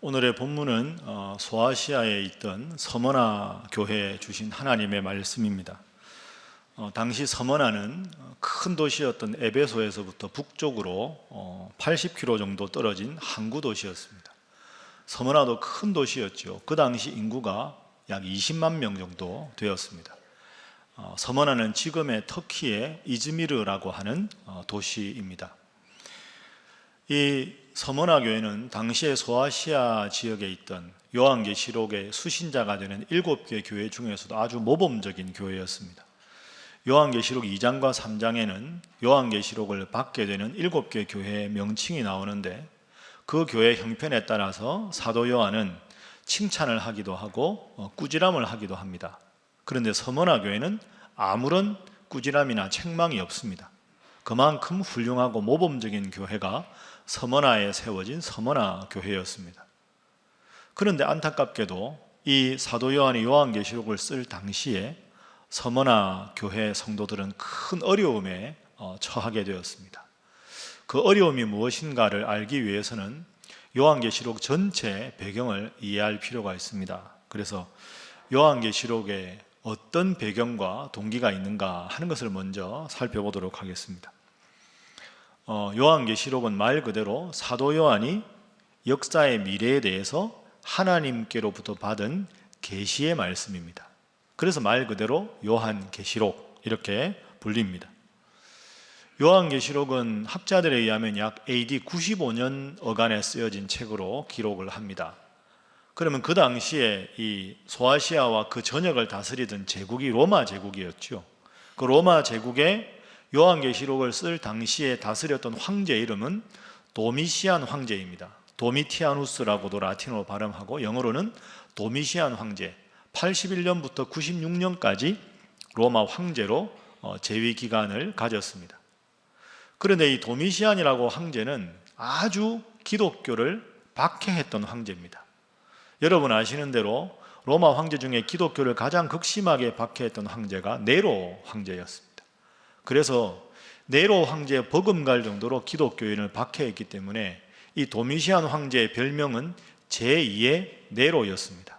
오늘의 본문은 소아시아에 있던 서머나 교회에 주신 하나님의 말씀입니다. 당시 서머나는 큰 도시였던 에베소에서부터 북쪽으로 80km 정도 떨어진 항구 도시였습니다. 서머나도 큰 도시였죠. 그 당시 인구가 약 20만 명 정도 되었습니다. 서머나는 지금의 터키의 이즈미르라고 하는 도시입니다. 이 서머나 교회는 당시의 소아시아 지역에 있던 요한계시록의 수신자가 되는 7개 교회 중에서도 아주 모범적인 교회였습니다. 요한계시록 2장과 3장에는 요한계시록을 받게 되는 7개 교회의 명칭이 나오는데, 그 교회 형편에 따라서 사도 요한은 칭찬을 하기도 하고 꾸지람을 하기도 합니다. 그런데 서머나 교회는 아무런 꾸지람이나 책망이 없습니다. 그만큼 훌륭하고 모범적인 교회가 서머나에 세워진 서머나 교회였습니다. 그런데 안타깝게도 이 사도 요한이 요한계시록을 쓸 당시에 서머나 교회 성도들은 큰 어려움에 처하게 되었습니다. 그 어려움이 무엇인가를 알기 위해서는 요한계시록 전체 배경을 이해할 필요가 있습니다. 그래서 요한계시록에 어떤 배경과 동기가 있는가 하는 것을 먼저 살펴보도록 하겠습니다. 요한계시록은 말 그대로 사도 요한이 역사의 미래에 대해서 하나님께로부터 받은 계시의 말씀입니다. 그래서 말 그대로 요한계시록 이렇게 불립니다. 요한계시록은 학자들에 의하면 약 AD 95년 어간에 쓰여진 책으로 기록을 합니다. 그러면 그 당시에 이 소아시아와 그 전역을 다스리던 제국이 로마 제국이었죠. 그 로마 제국의 요한계시록을 쓸 당시에 다스렸던 황제 이름은 도미시안 황제입니다. 도미티아누스라고도 라틴어로 발음하고 영어로는 도미시안 황제, 81년부터 96년까지 로마 황제로 재위 기간을 가졌습니다. 그런데 이 도미시안이라고 황제는 아주 기독교를 박해했던 황제입니다. 여러분 아시는 대로 로마 황제 중에 기독교를 가장 극심하게 박해했던 황제가 네로 황제였습니다. 그래서 네로 황제의 버금갈 정도로 기독교인을 박해했기 때문에 이 도미시안 황제의 별명은 제2의 네로였습니다.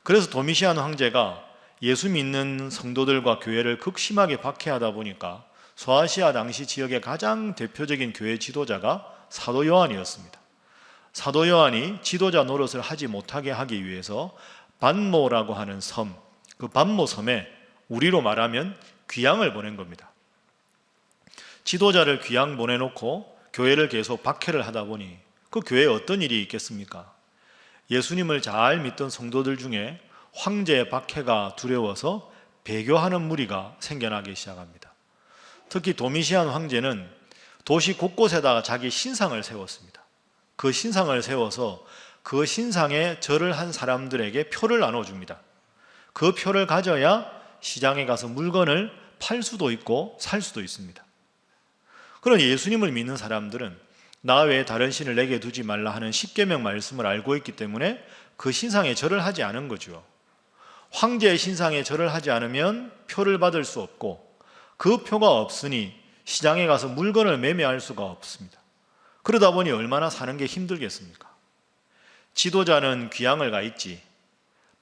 그래서 도미시안 황제가 예수 믿는 성도들과 교회를 극심하게 박해하다 보니까 소아시아 당시 지역의 가장 대표적인 교회 지도자가 사도 요한이었습니다. 사도 요한이 지도자 노릇을 하지 못하게 하기 위해서 반모라고 하는 섬, 그 반모 섬에 우리로 말하면 귀양을 보낸 겁니다. 지도자를 귀양 보내놓고 교회를 계속 박해를 하다 보니 그 교회에 어떤 일이 있겠습니까? 예수님을 잘 믿던 성도들 중에 황제의 박해가 두려워서 배교하는 무리가 생겨나기 시작합니다. 특히 도미시안 황제는 도시 곳곳에다가 자기 신상을 세웠습니다. 그 신상을 세워서 그 신상에 절을 한 사람들에게 표를 나눠줍니다. 그 표를 가져야 시장에 가서 물건을 팔 수도 있고 살 수도 있습니다. 그런 예수님을 믿는 사람들은 나 외에 다른 신을 내게 두지 말라 하는 십계명 말씀을 알고 있기 때문에 그 신상에 절을 하지 않은 거죠. 황제의 신상에 절을 하지 않으면 표를 받을 수 없고, 그 표가 없으니 시장에 가서 물건을 매매할 수가 없습니다. 그러다 보니 얼마나 사는 게 힘들겠습니까? 지도자는 귀양을 가 있지,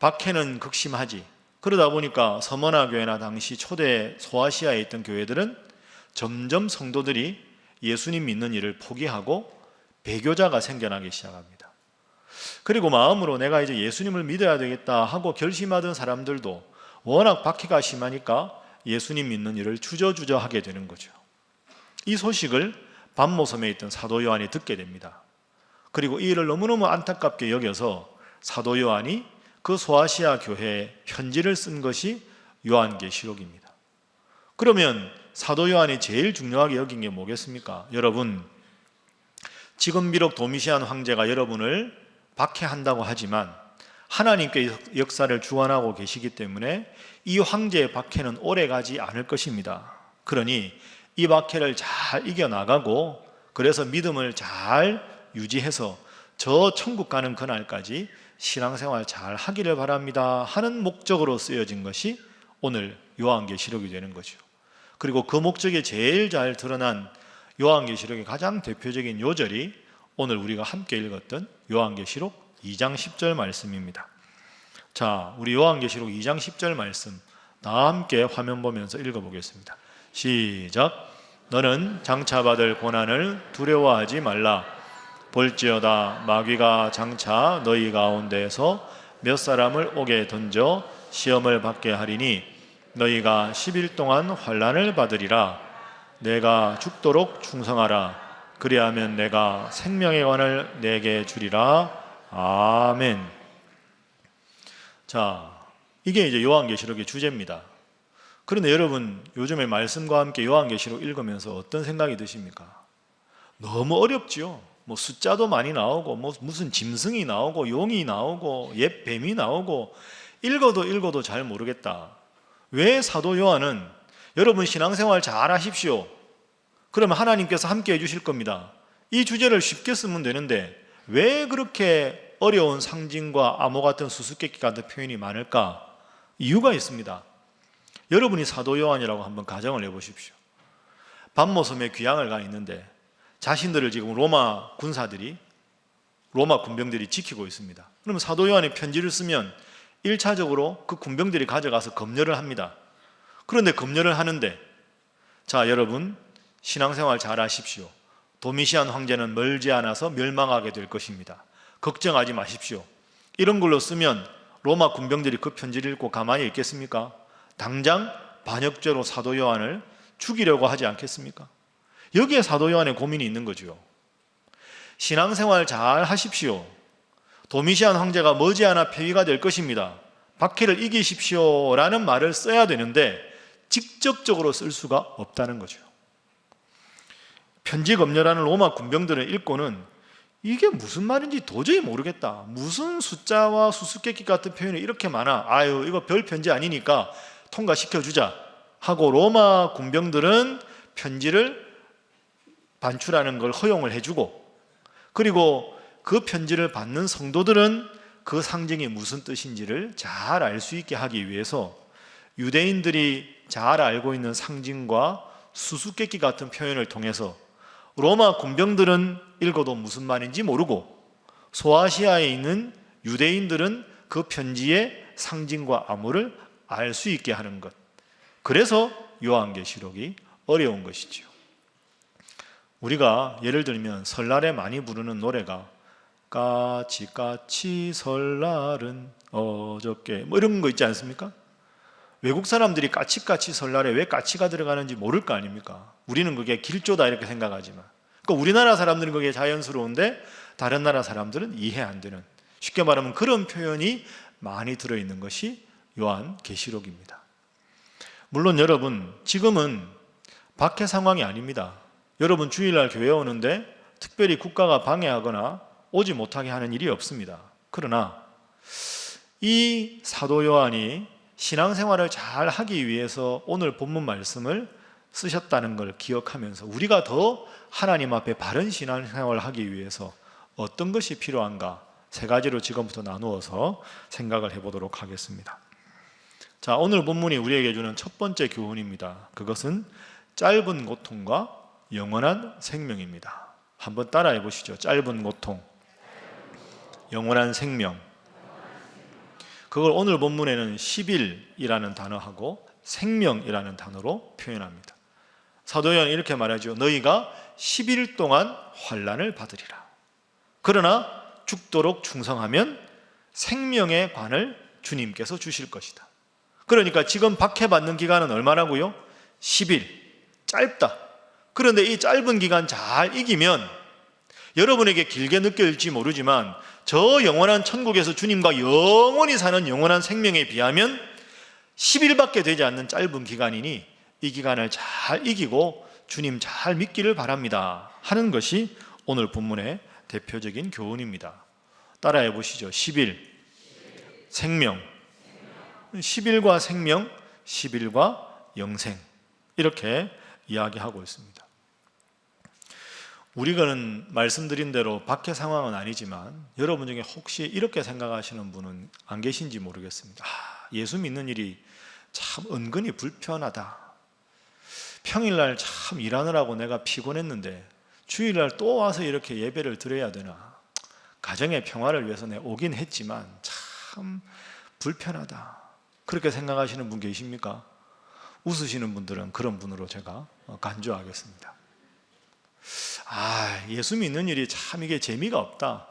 박해는 극심하지. 그러다 보니까 서머나 교회나 당시 초대 소아시아에 있던 교회들은 점점 성도들이 예수님 믿는 일을 포기하고 배교자가 생겨나기 시작합니다. 그리고 마음으로 내가 이제 예수님을 믿어야 되겠다 하고 결심하던 사람들도 워낙 박해가 심하니까 예수님 믿는 일을 주저주저 하게 되는 거죠. 이 소식을 반모섬에 있던 사도 요한이 듣게 됩니다. 그리고 이 일을 너무너무 안타깝게 여겨서 사도 요한이 그 소아시아 교회에 편지를 쓴 것이 요한계시록입니다. 그러면 사도 요한이 제일 중요하게 여긴 게 뭐겠습니까? 여러분, 지금 비록 도미시안 황제가 여러분을 박해한다고 하지만 하나님께 역사를 주관하고 계시기 때문에 이 황제의 박해는 오래가지 않을 것입니다. 그러니 이 박해를 잘 이겨나가고, 그래서 믿음을 잘 유지해서 저 천국 가는 그날까지 신앙생활 잘 하기를 바랍니다 하는 목적으로 쓰여진 것이 오늘 요한계시록이 되는 거죠. 그리고 그 목적이 제일 잘 드러난 요한계시록의 가장 대표적인 요절이 오늘 우리가 함께 읽었던 요한계시록 2장 10절 말씀입니다. 자, 우리 요한계시록 2장 10절 말씀 다 함께 화면 보면서 읽어보겠습니다. 시작. 너는 장차 받을 고난을 두려워하지 말라. 볼지어다 마귀가 장차 너희 가운데에서 몇 사람을 옥에 던져 시험을 받게 하리니 너희가 10일 동안 환난을 받으리라. 내가 죽도록 충성하라. 그리하면 내가 생명의 관을 내게 주리라. 아멘. 자, 이게 이제 요한계시록의 주제입니다. 그런데 여러분, 요즘에 말씀과 함께 요한계시록 읽으면서 어떤 생각이 드십니까? 너무 어렵지요. 뭐 숫자도 많이 나오고 뭐 무슨 짐승이 나오고 용이 나오고 옛 뱀이 나오고 읽어도 잘 모르겠다. 왜 사도 요한은 여러분 신앙생활 잘 하십시오. 그러면 하나님께서 함께 해주실 겁니다. 이 주제를 쉽게 쓰면 되는데 왜 그렇게 어려운 상징과 암호 같은 수수께끼 같은 표현이 많을까? 이유가 있습니다. 여러분이 사도 요한이라고 한번 가정을 해보십시오. 밤모섬에 귀향을 가 있는데 자신들을 지금 로마 군병들이 지키고 있습니다. 그러면 사도 요한의 편지를 쓰면 1차적으로 그 군병들이 가져가서 검열을 합니다. 그런데 검열을 하는데, 자, 여러분 신앙생활 잘 하십시오. 도미시안 황제는 멀지 않아서 멸망하게 될 것입니다. 걱정하지 마십시오. 이런 걸로 쓰면 로마 군병들이 그 편지를 읽고 가만히 있겠습니까? 당장 반역죄로 사도 요한을 죽이려고 하지 않겠습니까? 여기에 사도 요한의 고민이 있는 거죠. 신앙생활 잘 하십시오. 도미시안 황제가 머지않아 폐위가 될 것입니다. 박해를 이기십시오 라는 말을 써야 되는데 직접적으로 쓸 수가 없다는 거죠. 편지 검열하는 로마 군병들을 읽고는 이게 무슨 말인지 도저히 모르겠다. 무슨 숫자와 수수께끼 같은 표현이 이렇게 많아. 아유, 이거 별 편지 아니니까 통과시켜주자 하고 로마 군병들은 편지를 반출하는 걸 허용을 해주고, 그리고 그 편지를 받는 성도들은 그 상징이 무슨 뜻인지를 잘 알 수 있게 하기 위해서 유대인들이 잘 알고 있는 상징과 수수께끼 같은 표현을 통해서 로마 군병들은 읽어도 무슨 말인지 모르고 소아시아에 있는 유대인들은 그 편지의 상징과 암호를 알 수 있게 하는 것. 그래서 요한계시록이 어려운 것이지요. 우리가 예를 들면 설날에 많이 부르는 노래가 까치까치 설날은 어저께 뭐 이런 거 있지 않습니까? 외국 사람들이 까치까치 설날에 왜 까치가 들어가는지 모를 거 아닙니까? 우리는 그게 길조다 이렇게 생각하지만, 그러니까 우리나라 사람들은 그게 자연스러운데 다른 나라 사람들은 이해 안 되는, 쉽게 말하면 그런 표현이 많이 들어있는 것이 요한계시록입니다. 물론 여러분, 지금은 박해 상황이 아닙니다. 여러분 주일날 교회 오는데 특별히 국가가 방해하거나 오지 못하게 하는 일이 없습니다. 그러나 이 사도 요한이 신앙생활을 잘 하기 위해서 오늘 본문 말씀을 쓰셨다는 걸 기억하면서 우리가 더 하나님 앞에 바른 신앙생활을 하기 위해서 어떤 것이 필요한가, 세 가지로 지금부터 나누어서 생각을 해보도록 하겠습니다. 자, 오늘 본문이 우리에게 주는 첫 번째 교훈입니다. 그것은 짧은 고통과 영원한 생명입니다. 한번 따라해 보시죠. 짧은 고통, 영원한 생명. 그걸 오늘 본문에는 10일이라는 단어하고 생명이라는 단어로 표현합니다. 사도 요한이 이렇게 말하죠. 너희가 10일 동안 환난을 받으리라. 그러나 죽도록 충성하면 생명의 관을 주님께서 주실 것이다. 그러니까 지금 박해받는 기간은 얼마라고요? 10일. 짧다. 그런데 이 짧은 기간 잘 이기면 여러분에게 길게 느껴질지 모르지만 저 영원한 천국에서 주님과 영원히 사는 영원한 생명에 비하면 10일밖에 되지 않는 짧은 기간이니 이 기간을 잘 이기고 주님 잘 믿기를 바랍니다 하는 것이 오늘 본문의 대표적인 교훈입니다. 따라해 보시죠. 10일, 생명, 10일과 생명, 10일과 영생, 이렇게 이야기하고 있습니다. 우리가는 말씀드린 대로 박해 상황은 아니지만 여러분 중에 혹시 이렇게 생각하시는 분은 안 계신지 모르겠습니다. 예수 믿는 일이 참 은근히 불편하다. 평일날 참 일하느라고 내가 피곤했는데 주일날 또 와서 이렇게 예배를 드려야 되나? 가정의 평화를 위해서 내가 오긴 했지만 참 불편하다. 그렇게 생각하시는 분 계십니까? 웃으시는 분들은 그런 분으로 제가 간주하겠습니다. 예수 믿는 일이 참 이게 재미가 없다.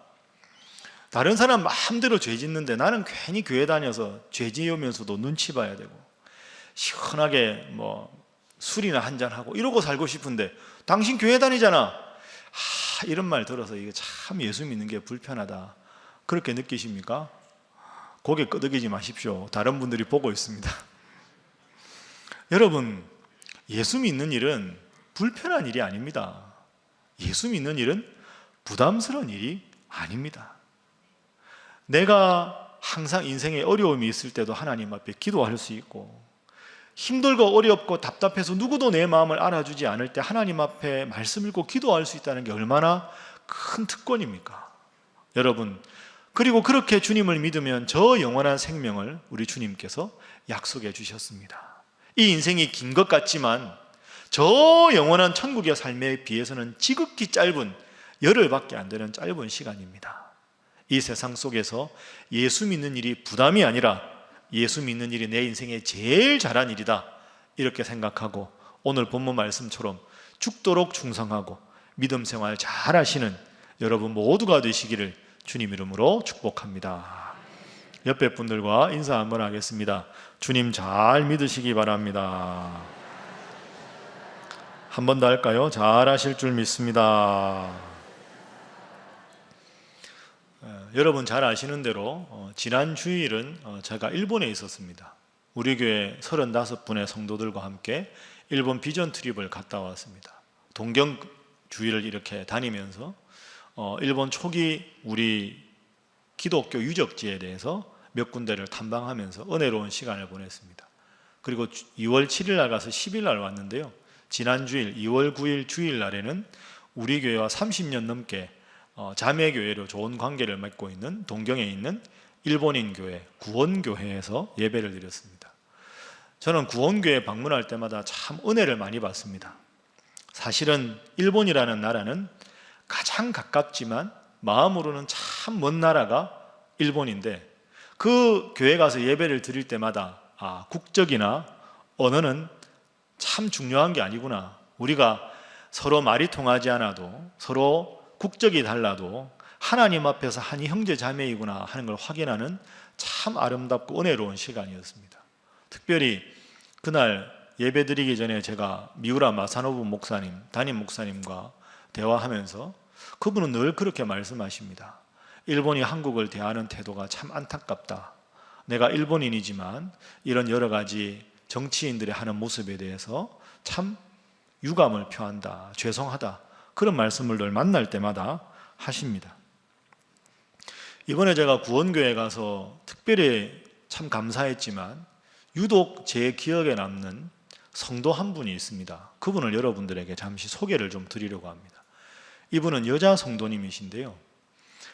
다른 사람 마음대로 죄 짓는데 나는 괜히 교회 다녀서 죄 지으면서도 눈치 봐야 되고 시원하게 술이나 한잔하고 이러고 살고 싶은데 당신 교회 다니잖아. 이런 말 들어서 이게 참 예수 믿는 게 불편하다. 그렇게 느끼십니까? 고개 끄덕이지 마십시오. 다른 분들이 보고 있습니다. 여러분, 예수 믿는 일은 불편한 일이 아닙니다. 예수 믿는 일은 부담스러운 일이 아닙니다. 내가 항상 인생에 어려움이 있을 때도 하나님 앞에 기도할 수 있고, 힘들고 어렵고 답답해서 누구도 내 마음을 알아주지 않을 때 하나님 앞에 말씀 읽고 기도할 수 있다는 게 얼마나 큰 특권입니까? 여러분, 그리고 그렇게 주님을 믿으면 저 영원한 생명을 우리 주님께서 약속해 주셨습니다. 이 인생이 긴 것 같지만 저 영원한 천국의 삶에 비해서는 지극히 짧은 열흘밖에 안 되는 짧은 시간입니다. 이 세상 속에서 예수 믿는 일이 부담이 아니라 예수 믿는 일이 내 인생에 제일 잘한 일이다, 이렇게 생각하고 오늘 본문 말씀처럼 죽도록 충성하고 믿음 생활 잘 하시는 여러분 모두가 되시기를 주님 이름으로 축복합니다. 옆에 분들과 인사 한번 하겠습니다. 주님 잘 믿으시기 바랍니다. 한 번 더 할까요? 잘 하실 줄 믿습니다. 여러분 잘 아시는 대로 지난 주일은 제가 일본에 있었습니다. 우리 교회 35분의 성도들과 함께 일본 비전 트립을 갔다 왔습니다. 동경 주일을 이렇게 다니면서 일본 초기 우리 기독교 유적지에 대해서 몇 군데를 탐방하면서 은혜로운 시간을 보냈습니다. 그리고 2월 7일 날 가서 10일 날 왔는데요. 지난 주일 2월 9일 주일 날에는 우리 교회와 30년 넘게 자매교회로 좋은 관계를 맺고 있는 동경에 있는 일본인 교회 구원교회에서 예배를 드렸습니다. 저는 구원교회 방문할 때마다 참 은혜를 많이 받습니다. 사실은 일본이라는 나라는 가장 가깝지만 마음으로는 참 먼 나라가 일본인데, 그 교회 가서 예배를 드릴 때마다 국적이나 언어는 참 중요한 게 아니구나. 우리가 서로 말이 통하지 않아도, 서로 국적이 달라도 하나님 앞에서 한 형제 자매이구나 하는 걸 확인하는 참 아름답고 은혜로운 시간이었습니다. 특별히 그날 예배 드리기 전에 제가 미우라 마사노부 목사님, 담임 목사님과 대화하면서 그분은 늘 그렇게 말씀하십니다. 일본이 한국을 대하는 태도가 참 안타깝다. 내가 일본인이지만 이런 여러 가지 정치인들이 하는 모습에 대해서 참 유감을 표한다, 죄송하다, 그런 말씀을 늘 만날 때마다 하십니다. 이번에 제가 구원교회 가서 특별히 참 감사했지만 유독 제 기억에 남는 성도 한 분이 있습니다. 그분을 여러분들에게 잠시 소개를 좀 드리려고 합니다. 이분은 여자 성도님이신데요.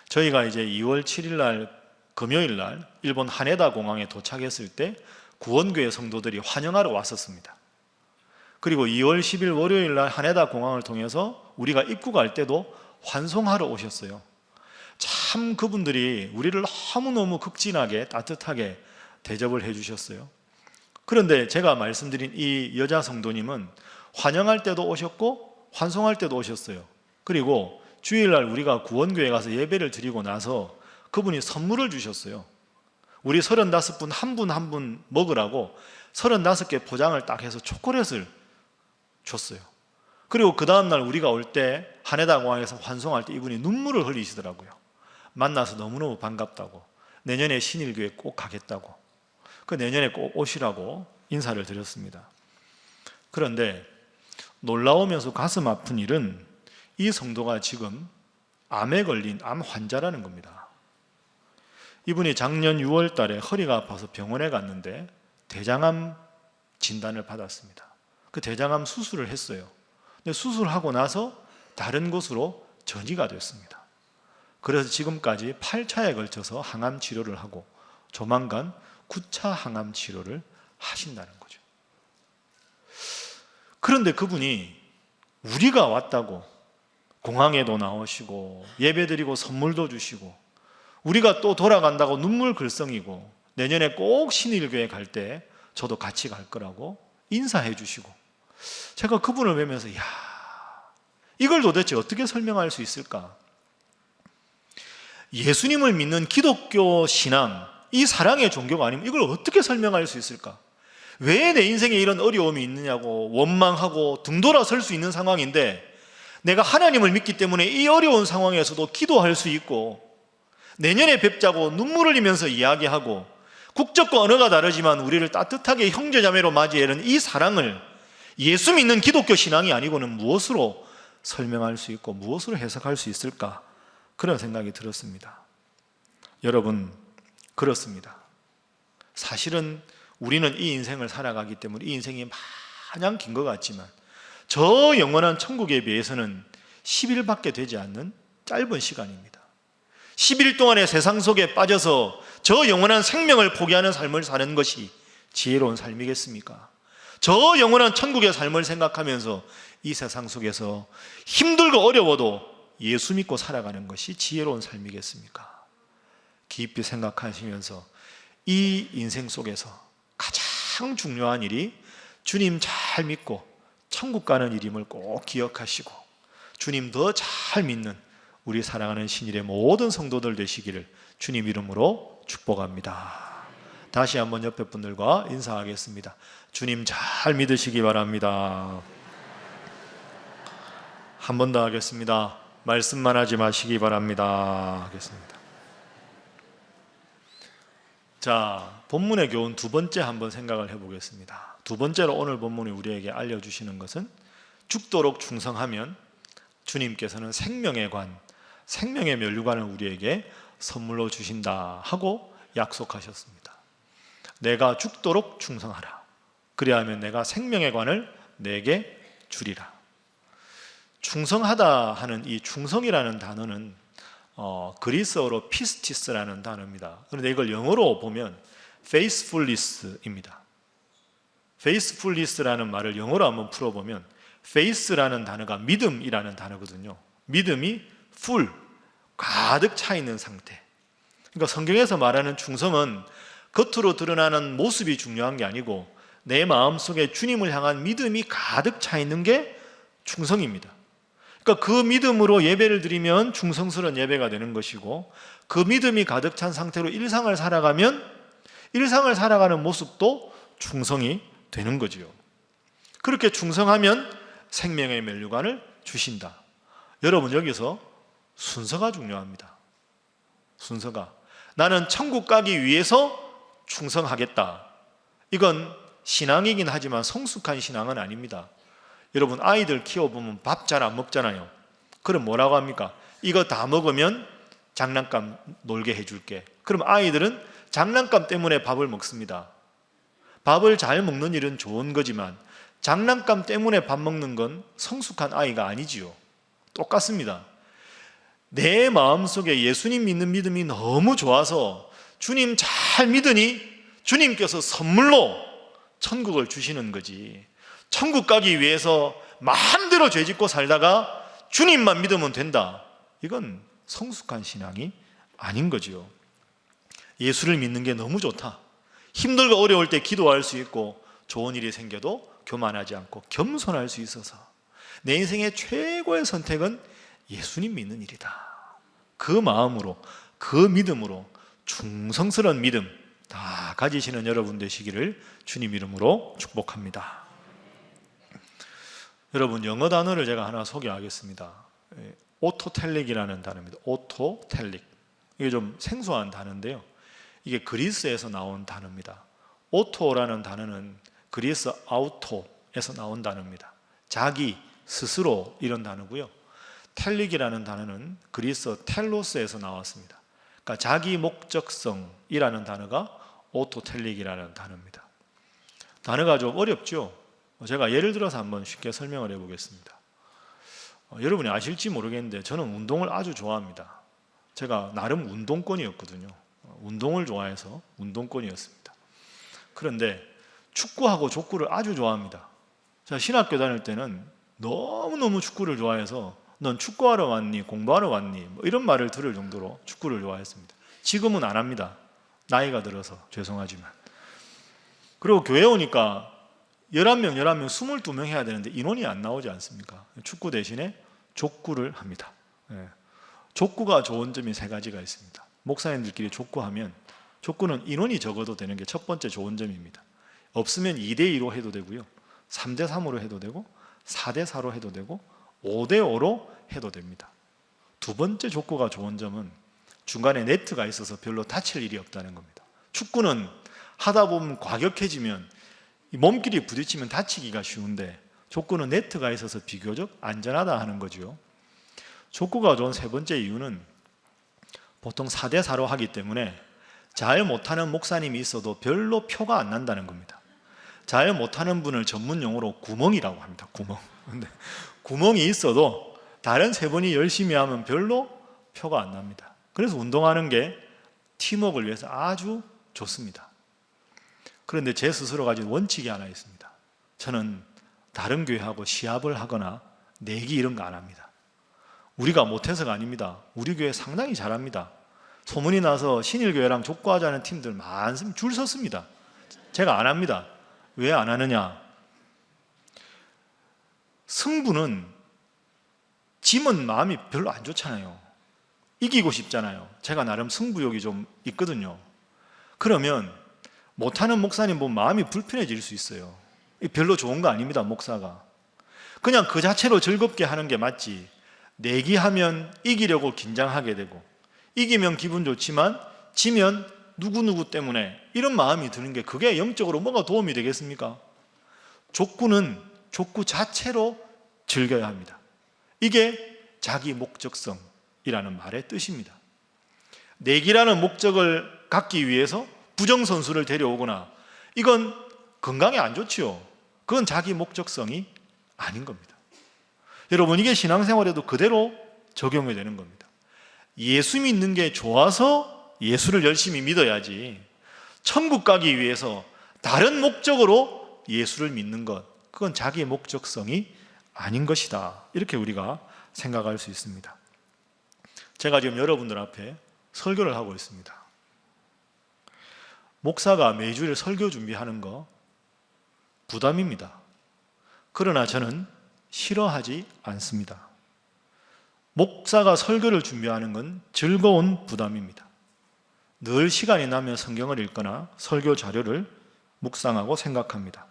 저희가 이제 2월 7일 날 금요일 날 일본 하네다 공항에 도착했을 때 구원교회 성도들이 환영하러 왔었습니다. 그리고 2월 10일 월요일 날 하네다 공항을 통해서 우리가 입국할 때도 환송하러 오셨어요. 참 그분들이 우리를 너무너무 극진하게 따뜻하게 대접을 해주셨어요. 그런데 제가 말씀드린 이 여자 성도님은 환영할 때도 오셨고 환송할 때도 오셨어요. 그리고 주일날 우리가 구원교회 가서 예배를 드리고 나서 그분이 선물을 주셨어요. 우리 35분 한 분 한 분 먹으라고 35개 포장을 딱 해서 초콜릿을 줬어요. 그리고 그 다음날 우리가 올 때 하네다 공항에서 환송할 때 이분이 눈물을 흘리시더라고요. 만나서 너무너무 반갑다고, 내년에 신일교회 꼭 가겠다고, 그 내년에 꼭 오시라고 인사를 드렸습니다. 그런데 놀라우면서 가슴 아픈 일은 이 성도가 지금 암에 걸린 암 환자라는 겁니다. 이분이 작년 6월 달에 허리가 아파서 병원에 갔는데 대장암 진단을 받았습니다. 그 대장암 수술을 했어요. 근데 수술하고 나서 다른 곳으로 전이가 됐습니다. 그래서 지금까지 8차에 걸쳐서 항암 치료를 하고 조만간 9차 항암 치료를 하신다는 거죠. 그런데 그분이 우리가 왔다고, 공항에도 나오시고 예배드리고 선물도 주시고 우리가 또 돌아간다고 눈물 글썽이고 내년에 꼭 신일교회 갈 때 저도 같이 갈 거라고 인사해 주시고 제가 그분을 뵈면서 이야, 이걸 도대체 어떻게 설명할 수 있을까? 예수님을 믿는 기독교 신앙, 이 사랑의 종교가 아니면 이걸 어떻게 설명할 수 있을까? 왜 내 인생에 이런 어려움이 있느냐고 원망하고 등 돌아설 수 있는 상황인데 내가 하나님을 믿기 때문에 이 어려운 상황에서도 기도할 수 있고 내년에 뵙자고 눈물 흘리면서 이야기하고 국적과 언어가 다르지만 우리를 따뜻하게 형제자매로 맞이하는 이 사랑을 예수 믿는 기독교 신앙이 아니고는 무엇으로 설명할 수 있고 무엇으로 해석할 수 있을까? 그런 생각이 들었습니다. 여러분, 그렇습니다. 사실은 우리는 이 인생을 살아가기 때문에 이 인생이 마냥 긴 것 같지만 저 영원한 천국에 비해서는 10일밖에 되지 않는 짧은 시간입니다. 10일 동안의 세상 속에 빠져서 저 영원한 생명을 포기하는 삶을 사는 것이 지혜로운 삶이겠습니까? 저 영원한 천국의 삶을 생각하면서 이 세상 속에서 힘들고 어려워도 예수 믿고 살아가는 것이 지혜로운 삶이겠습니까? 깊이 생각하시면서 이 인생 속에서 가장 중요한 일이 주님 잘 믿고 천국 가는 일임을 꼭 기억하시고 주님 더 잘 믿는 우리 사랑하는 신일의 모든 성도들 되시기를 주님 이름으로 축복합니다. 다시 한번 옆에 분들과 인사하겠습니다. 주님 잘 믿으시기 바랍니다. 한 번 더 하겠습니다. 말씀만 하지 마시기 바랍니다. 하겠습니다. 자, 본문의 교훈 두 번째 한번 생각을 해보겠습니다. 두 번째로 오늘 본문이 우리에게 알려주시는 것은 죽도록 충성하면 주님께서는 생명의 관, 생명의 면류관을 우리에게 선물로 주신다 하고 약속하셨습니다. 내가 죽도록 충성하라. 그리하면 내가 생명의 관을 내게 주리라. 충성하다 하는 이 충성이라는 단어는 그리스어로 피스티스라는 단어입니다. 그런데 이걸 영어로 보면 faithfulness입니다. faithfulness라는 말을 영어로 한번 풀어보면 faith라는 단어가 믿음이라는 단어거든요. 믿음이 full, 가득 차 있는 상태. 그러니까 성경에서 말하는 충성은 겉으로 드러나는 모습이 중요한 게 아니고 내 마음속에 주님을 향한 믿음이 가득 차 있는 게 충성입니다. 그러니까 그 믿음으로 예배를 드리면 충성스러운 예배가 되는 것이고 그 믿음이 가득 찬 상태로 일상을 살아가면 일상을 살아가는 모습도 충성이 되는 거지요. 그렇게 충성하면 생명의 면류관을 주신다. 여러분, 여기서 순서가 중요합니다. 순서가 나는 천국 가기 위해서 충성하겠다. 이건 신앙이긴 하지만 성숙한 신앙은 아닙니다. 여러분, 아이들 키워보면 밥 잘 안 먹잖아요. 그럼 뭐라고 합니까? 이거 다 먹으면 장난감 놀게 해줄게. 그럼 아이들은 장난감 때문에 밥을 먹습니다. 밥을 잘 먹는 일은 좋은 거지만 장난감 때문에 밥 먹는 건 성숙한 아이가 아니지요. 똑같습니다. 내 마음속에 예수님 믿는 믿음이 너무 좋아서 주님 잘 믿으니 주님께서 선물로 천국을 주시는 거지. 천국 가기 위해서 마음대로 죄짓고 살다가 주님만 믿으면 된다. 이건 성숙한 신앙이 아닌 거지요. 예수를 믿는 게 너무 좋다. 힘들고 어려울 때 기도할 수 있고 좋은 일이 생겨도 교만하지 않고 겸손할 수 있어서 내 인생의 최고의 선택은 예수님 믿는 일이다. 그 마음으로, 그 믿음으로 충성스러운 믿음 다 가지시는 여러분 되시기를 주님 이름으로 축복합니다. 여러분, 영어 단어를 제가 하나 소개하겠습니다. 오토텔릭이라는 단어입니다. 오토텔릭. 이게 좀 생소한 단어인데요. 이게 그리스에서 나온 단어입니다. 오토라는 단어는 그리스 아우토에서 나온 단어입니다. 자기, 스스로 이런 단어고요. 텔릭이라는 단어는 그리스 텔로스에서 나왔습니다. 그러니까 자기 목적성이라는 단어가 오토텔릭이라는 단어입니다. 단어가 좀 어렵죠? 제가 예를 들어서 한번 쉽게 설명을 해보겠습니다. 여러분이 아실지 모르겠는데 저는 운동을 아주 좋아합니다. 제가 나름 운동권이었거든요. 운동을 좋아해서 운동권이었습니다. 그런데 축구하고 족구를 아주 좋아합니다. 제가 신학교 다닐 때는 너무너무 축구를 좋아해서 넌 축구하러 왔니? 공부하러 왔니? 뭐 이런 말을 들을 정도로 축구를 좋아했습니다. 지금은 안 합니다. 나이가 들어서 죄송하지만. 그리고 교회 오니까 11명 22명 해야 되는데 인원이 안 나오지 않습니까? 축구 대신에 족구를 합니다. 족구가 좋은 점이 세 가지가 있습니다. 목사님들끼리 족구하면, 족구는 인원이 적어도 되는 게 첫 번째 좋은 점입니다. 없으면 2대2로 해도 되고요, 3대3으로 해도 되고, 4대4로 해도 되고, 5대5로 해도 됩니다. 두 번째 족구가 좋은 점은 중간에 네트가 있어서 별로 다칠 일이 없다는 겁니다. 축구는 하다 보면 과격해지면 몸끼리 부딪히면 다치기가 쉬운데, 족구는 네트가 있어서 비교적 안전하다 하는 거죠. 족구가 좋은 세 번째 이유는 보통 4대4로 하기 때문에 잘 못하는 목사님이 있어도 별로 표가 안 난다는 겁니다. 잘 못하는 분을 전문 용어로 구멍이라고 합니다. 구멍. 근데 구멍이 있어도 다른 세 분이 열심히 하면 별로 표가 안 납니다. 그래서 운동하는 게 팀워크를 위해서 아주 좋습니다. 그런데 제 스스로 가진 원칙이 하나 있습니다. 저는 다른 교회하고 시합을 하거나 내기 이런 거 안 합니다. 우리가 못해서가 아닙니다. 우리 교회 상당히 잘합니다. 소문이 나서 신일교회랑 족구하자는 팀들 많습니다. 줄 섰습니다. 제가 안 합니다. 왜 안 하느냐? 승부는 지면 마음이 별로 안 좋잖아요. 이기고 싶잖아요. 제가 나름 승부욕이 좀 있거든요. 그러면 못하는 목사님 보면 마음이 불편해질 수 있어요. 별로 좋은 거 아닙니다, 목사가. 그냥 그 자체로 즐겁게 하는 게 맞지, 내기하면 이기려고 긴장하게 되고, 이기면 기분 좋지만 지면 누구누구 때문에 이런 마음이 드는 게, 그게 영적으로 뭐가 도움이 되겠습니까? 족구는 족구 자체로 즐겨야 합니다. 이게 자기 목적성이라는 말의 뜻입니다. 내기라는 목적을 갖기 위해서 부정선수를 데려오거나, 이건 건강에 안 좋지요. 그건 자기 목적성이 아닌 겁니다. 여러분, 이게 신앙생활에도 그대로 적용이 되는 겁니다. 예수 믿는 게 좋아서 예수를 열심히 믿어야지, 천국 가기 위해서 다른 목적으로 예수를 믿는 것, 그건 자기의 목적성이 아닌 것이다, 이렇게 우리가 생각할 수 있습니다. 제가 지금 여러분들 앞에 설교를 하고 있습니다. 목사가 매주일 설교 준비하는 거 부담입니다. 그러나 저는 싫어하지 않습니다. 목사가 설교를 준비하는 건 즐거운 부담입니다. 늘 시간이 나면 성경을 읽거나 설교 자료를 묵상하고 생각합니다.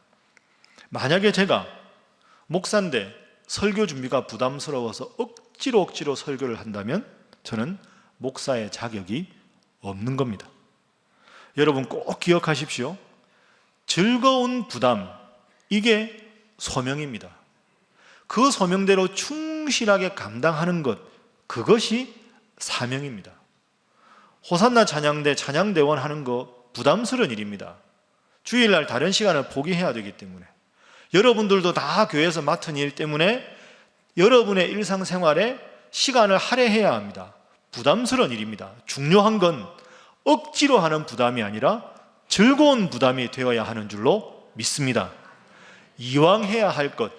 만약에 제가 목사인데 설교 준비가 부담스러워서 억지로 설교를 한다면 저는 목사의 자격이 없는 겁니다. 여러분 꼭 기억하십시오. 즐거운 부담, 이게 소명입니다. 그 소명대로 충실하게 감당하는 것, 그것이 사명입니다. 호산나 찬양대 찬양대원 하는 거 부담스러운 일입니다. 주일날 다른 시간을 포기해야 되기 때문에, 여러분들도 다 교회에서 맡은 일 때문에 여러분의 일상생활에 시간을 할애해야 합니다. 부담스러운 일입니다. 중요한 건 억지로 하는 부담이 아니라 즐거운 부담이 되어야 하는 줄로 믿습니다. 이왕 해야 할 것,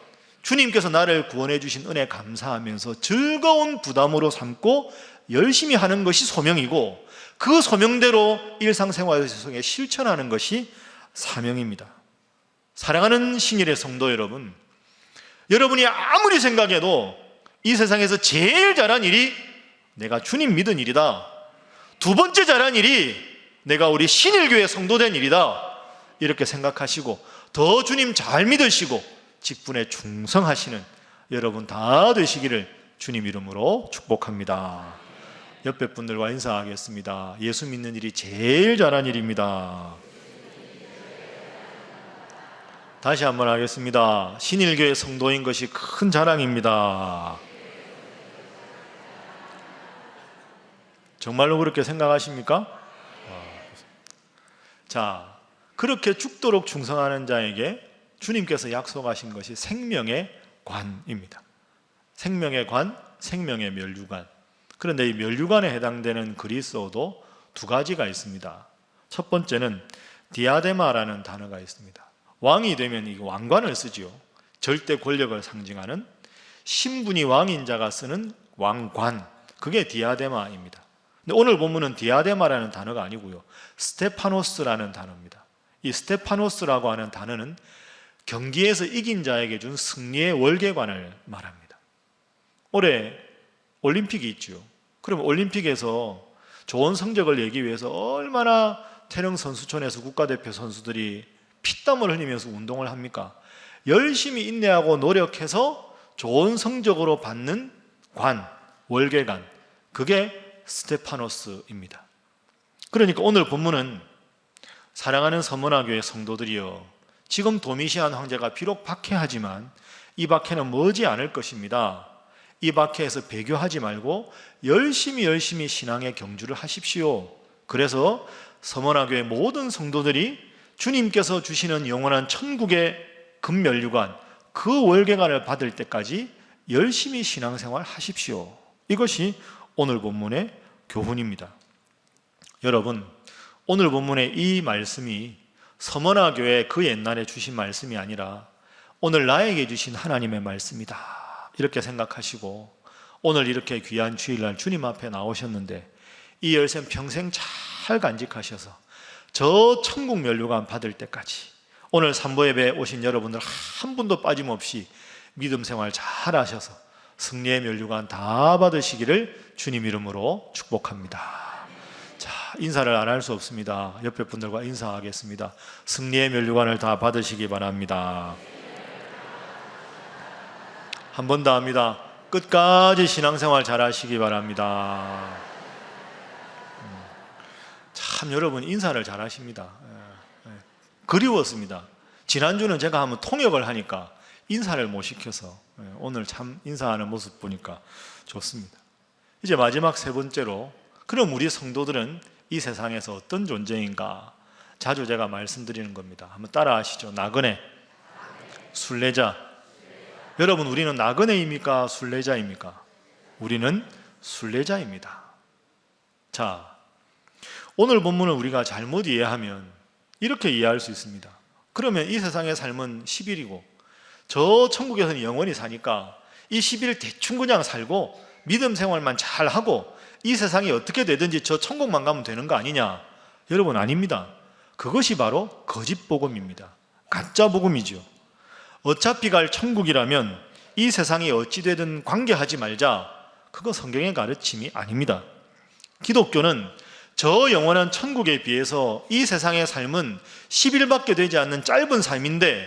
주님께서 나를 구원해 주신 은혜 감사하면서 즐거운 부담으로 삼고 열심히 하는 것이 소명이고, 그 소명대로 일상생활 속에 실천하는 것이 사명입니다. 사랑하는 신일의 성도 여러분, 여러분이 아무리 생각해도 이 세상에서 제일 잘한 일이 내가 주님 믿은 일이다, 두 번째 잘한 일이 내가 우리 신일교회 성도된 일이다, 이렇게 생각하시고 더 주님 잘 믿으시고 직분에 충성하시는 여러분 다 되시기를 주님 이름으로 축복합니다. 옆에 분들과 인사하겠습니다. 예수 믿는 일이 제일 잘한 일입니다. 다시 한번 하겠습니다. 신일교회 성도인 것이 큰 자랑입니다. 정말로 그렇게 생각하십니까? 자, 그렇게 죽도록 충성하는 자에게 주님께서 약속하신 것이 생명의 관입니다. 생명의 관, 생명의 면류관. 그런데 이 면류관에 해당되는 그리스어도 두 가지가 있습니다. 첫 번째는 디아데마라는 단어가 있습니다. 왕이 되면 이 왕관을 쓰지요. 절대 권력을 상징하는. 신분이 왕인 자가 쓰는 왕관, 그게 디아데마입니다. 근데 오늘 본문은 디아데마라는 단어가 아니고요, 스테파노스라는 단어입니다. 이 스테파노스라고 하는 단어는 경기에서 이긴 자에게 준 승리의 월계관을 말합니다. 올해 올림픽이 있죠. 그럼 올림픽에서 좋은 성적을 내기 위해서 얼마나 태릉 선수촌에서 국가대표 선수들이 피땀을 흘리면서 운동을 합니까? 열심히 인내하고 노력해서 좋은 성적으로 받는 관, 월계관, 그게 스테파노스입니다. 그러니까 오늘 본문은 사랑하는 서머나교회 성도들이여, 지금 도미시안 황제가 비록 박해하지만 이 박해는 머지 않을 것입니다. 이 박해에서 배교하지 말고 열심히 신앙의 경주를 하십시오. 그래서 서머나교회 모든 성도들이 주님께서 주시는 영원한 천국의 금면류관, 그 월계관을 받을 때까지 열심히 신앙생활 하십시오. 이것이 오늘 본문의 교훈입니다. 여러분, 오늘 본문의 이 말씀이 서머나교회 그 옛날에 주신 말씀이 아니라 오늘 나에게 주신 하나님의 말씀이다, 이렇게 생각하시고 오늘 이렇게 귀한 주일날 주님 앞에 나오셨는데 이 열쇠는 평생 잘 간직하셔서 저 천국 면류관 받을 때까지 오늘 삼보예배 오신 여러분들 한 분도 빠짐없이 믿음 생활 잘 하셔서 승리의 면류관 다 받으시기를 주님 이름으로 축복합니다. 자, 인사를 안 할 수 없습니다. 옆에 분들과 인사하겠습니다. 승리의 면류관을 다 받으시기 바랍니다. 한 번 더 합니다. 끝까지 신앙생활 잘 하시기 바랍니다. 참 여러분 인사를 잘 하십니다. 그리웠습니다. 지난주는 제가 한번 통역을 하니까 인사를 못 시켜서 오늘 참 인사하는 모습 보니까 좋습니다. 이제 마지막 세 번째로, 그럼 우리 성도들은 이 세상에서 어떤 존재인가? 자주 제가 말씀드리는 겁니다. 한번 따라 하시죠. 나그네, 순례자. 여러분, 우리는 나그네입니까? 순례자입니까? 우리는 순례자입니다. 자, 오늘 본문을 우리가 잘못 이해하면 이렇게 이해할 수 있습니다. 그러면 이 세상의 삶은 10일이고 저 천국에서는 영원히 사니까 이 10일 대충 그냥 살고 믿음 생활만 잘하고 이 세상이 어떻게 되든지 저 천국만 가면 되는 거 아니냐? 여러분, 아닙니다. 그것이 바로 거짓 복음입니다. 가짜 복음이죠. 어차피 갈 천국이라면 이 세상이 어찌 되든 관계하지 말자, 그거 성경의 가르침이 아닙니다. 기독교는 저 영원한 천국에 비해서 이 세상의 삶은 10일밖에 되지 않는 짧은 삶인데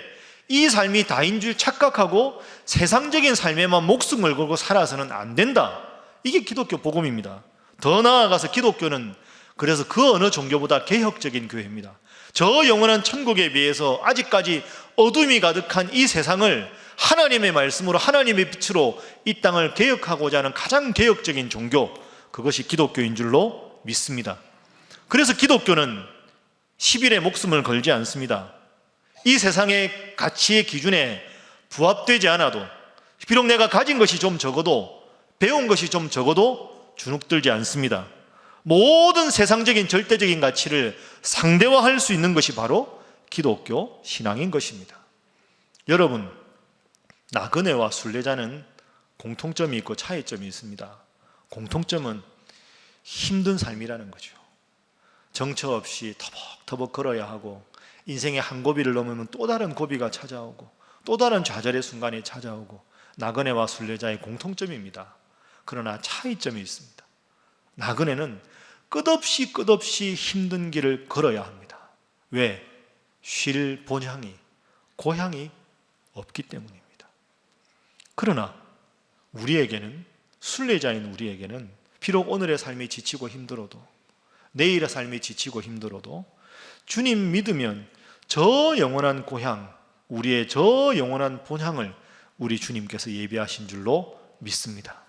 이 삶이 다인 줄 착각하고 세상적인 삶에만 목숨을 걸고 살아서는 안 된다. 이게 기독교 복음입니다. 더 나아가서 기독교는 그래서 그 어느 종교보다 개혁적인 교회입니다. 저 영원한 천국에 비해서 아직까지 어둠이 가득한 이 세상을 하나님의 말씀으로, 하나님의 빛으로 이 땅을 개혁하고자 하는 가장 개혁적인 종교, 그것이 기독교인 줄로 믿습니다. 그래서 기독교는 10일에 목숨을 걸지 않습니다. 이 세상의 가치의 기준에 부합되지 않아도, 비록 내가 가진 것이 좀 적어도, 배운 것이 좀 적어도 주눅들지 않습니다. 모든 세상적인 절대적인 가치를 상대화할 수 있는 것이 바로 기독교 신앙인 것입니다. 여러분, 나그네와 순례자는 공통점이 있고 차이점이 있습니다. 공통점은 힘든 삶이라는 거죠. 정처 없이 터벅터벅 걸어야 하고, 인생의 한 고비를 넘으면 또 다른 고비가 찾아오고, 또 다른 좌절의 순간이 찾아오고, 나그네와 순례자의 공통점입니다. 그러나 차이점이 있습니다. 나그네는 끝없이 힘든 길을 걸어야 합니다. 왜? 쉴 본향이, 고향이 없기 때문입니다. 그러나 우리에게는, 순례자인 우리에게는 비록 오늘의 삶이 지치고 힘들어도, 내일의 삶이 지치고 힘들어도 주님 믿으면 저 영원한 고향, 우리의 저 영원한 본향을 우리 주님께서 예비하신 줄로 믿습니다.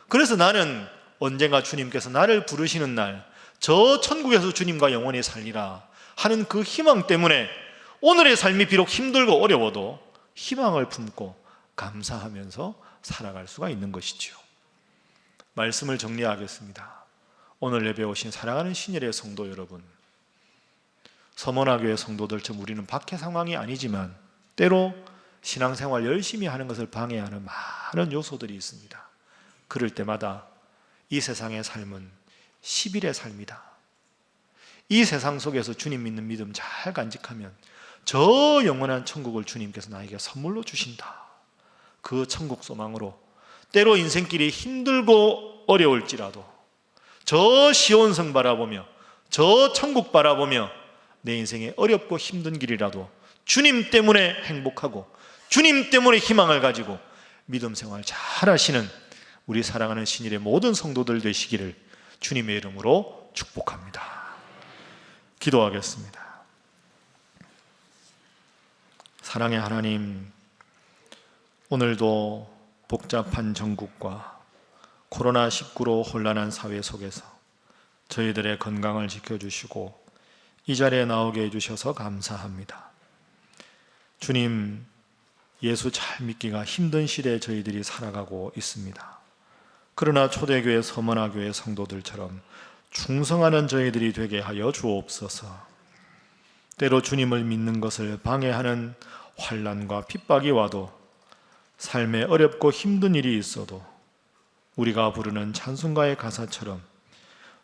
그래서 나는 언젠가 주님께서 나를 부르시는 날 저 천국에서 주님과 영원히 살리라 하는 그 희망 때문에 오늘의 삶이 비록 힘들고 어려워도 희망을 품고 감사하면서 살아갈 수가 있는 것이지요. 말씀을 정리하겠습니다. 오늘 예배 오신 사랑하는 신일의 성도 여러분, 서머나교회 성도들처럼 우리는 박해 상황이 아니지만 때로 신앙생활 열심히 하는 것을 방해하는 많은 요소들이 있습니다. 그럴 때마다 이 세상의 삶은 10일의 삶이다. 이 세상 속에서 주님 믿는 믿음 잘 간직하면 저 영원한 천국을 주님께서 나에게 선물로 주신다. 그 천국 소망으로 때로 인생길이 힘들고 어려울지라도 저 시온성 바라보며 저 천국 바라보며 내 인생의 어렵고 힘든 길이라도 주님 때문에 행복하고 주님 때문에 희망을 가지고 믿음 생활 잘 하시는 우리 사랑하는 신일의 모든 성도들 되시기를 주님의 이름으로 축복합니다. 기도하겠습니다. 사랑의 하나님, 오늘도 복잡한 전국과 코로나19로 혼란한 사회 속에서 저희들의 건강을 지켜주시고 이 자리에 나오게 해주셔서 감사합니다. 주님, 예수 잘 믿기가 힘든 시대에 저희들이 살아가고 있습니다. 그러나 초대교회 서머나교회 성도들처럼 충성하는 저희들이 되게 하여 주옵소서. 때로 주님을 믿는 것을 방해하는 환난과 핍박이 와도 삶에 어렵고 힘든 일이 있어도 우리가 부르는 찬송가의 가사처럼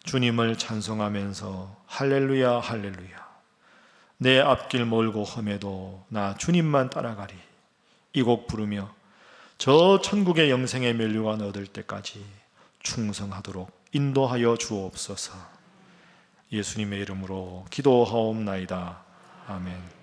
주님을 찬송하면서 할렐루야 할렐루야 내 앞길 멀고 험해도 나 주님만 따라가리 이 곡 부르며 저 천국의 영생의 면류관 얻을 때까지 충성하도록 인도하여 주옵소서. 예수님의 이름으로 기도하옵나이다. 아멘.